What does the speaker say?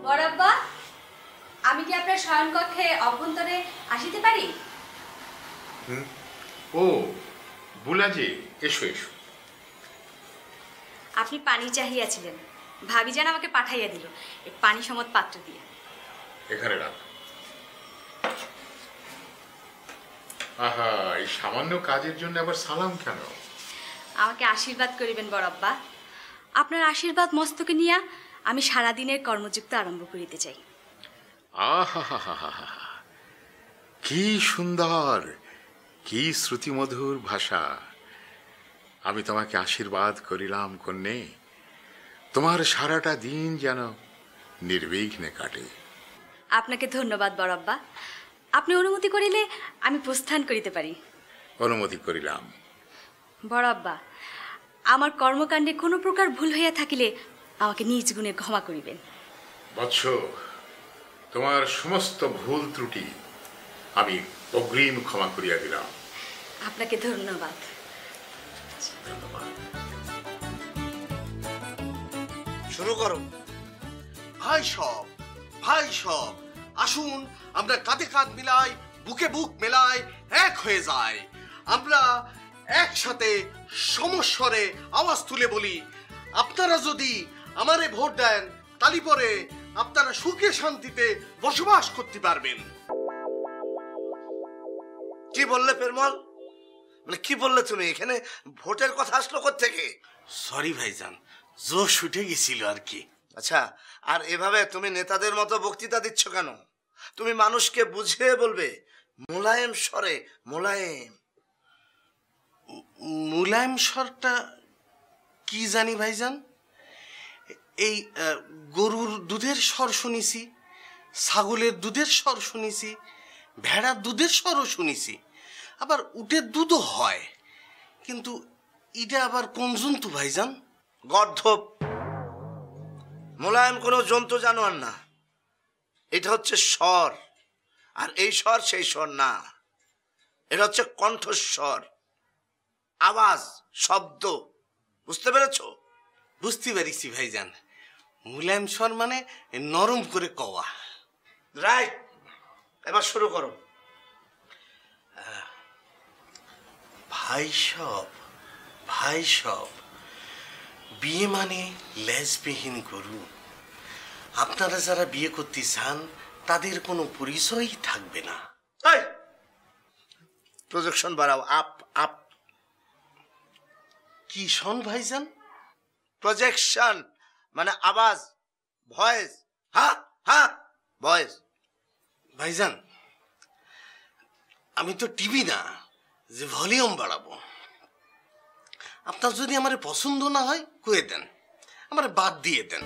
বড়াব্বা, আমি কি আপনার শয়নকক্ষে অভ্যন্তরে আসিতে পারি? ও বুলাজি, এসো এসো। আপনি পানি চাহিয়াছিলেন, ভাবিজান আমাকে পাঠাইয়া দিল এই পানি সমত পাত্র দিয়ে। এখানে রাখ। আহা, এই সামান্য কাজের জন্য আবার সালাম কেন? আমাকে আশীর্বাদ করিবেন বড়াব্বা। আপনার আশীর্বাদ মস্তকে নিয়া আমি সারাদিনের কর্মযুক্ত আরম্ভ করিতে চাই। আহা, কি সুন্দর, কি শ্রুতিমধুর ভাষা। আমি তোমাকে আশীর্বাদ করিলাম কন্যে, তোমার সারাটা দিন যেন নির্বিঘ্নে কাটে। আপনাকে ধন্যবাদ বড়াব্বা। আপনি অনুমতি করিলে আমি প্রস্থান করিতে পারি। অনুমতি করিলাম। বড়াব্বা, আমার কর্মকাণ্ডে কোনো প্রকার ভুল হইয়া থাকিলে আমাকে নিজ গুণে ক্ষমা করিবেন। বৎস, তোমার সমস্ত ভুল ত্রুটি আমি অগ্রিম ক্ষমা করিয়া দিলাম। আপনাকে ধন্যবাদ। শুরু করো। ভাই সব আসুন আমরা কাঁধে কাঁধ মিলাই, বুকে বুক মেলাই, এক হয়ে যায়। আমরা একসাথে সমস্বরে আওয়াজ তুলে বলি, আপনারা যদি আমারে ভোট দেন তালি পরে আপনারা সুখে শান্তিতে বসবাস করতে পারবেন। কি বললে পেরমল? মানে কি বললে তুমি? এখানে ভোটের কথা আসলো কোত্থেকে? সরি ভাইজান, জোশ উঠে গেছিল আর কি। আচ্ছা, আর এভাবে তুমি নেতাদের মতো বক্তৃতা দিচ্ছ কেন? তুমি মানুষকে বুঝিয়ে বলবে, মোলায়েম স্বরে। মুলায়ম স্বরটা কি জানি ভাইজান। এই গরুর দুধের স্বর শুনেছি, ছাগলের দুধের স্বর শুনেছি, ভেড়ার দুধের স্বরও শুনেছি, আবার উটের দুধও হয়, কিন্তু এটা আবার কোন জন্তু ভাইজান? গর্ধব। মোলায়েম কোনো জন্তু জানোয়ার না, এটা হচ্ছে স্বর। আর এই স্বর সেই স্বর না, এটা হচ্ছে কণ্ঠস্বর, আওয়াজ, শব্দ। বুঝতে পেরেছ? বুঝতে পারিছি ভাইজান। মুলায়ম স্বর মানে নরম করে কওয়া। রাইট, এবার শুরু করো। ভাই সব বিয়ে মানে লেজবিহীন গরু। আপনারা যারা বিয়ে করতে চান তাদের কোনো পরিচয়ই থাকবে না। প্রজেকশন বাড়াও, আপ আপ। কি শোন ভাইজান? প্রজেকশন মানে আওয়াজ, ভয়েস। হ্যাঁ ভয়েস। ভাইজান, আমি তো টিভি না যে ভলিউম বাড়াবো। আপনার যদি আমার পছন্দ না হয় কয়ে দেন, আমার বাদ দিয়ে দেন।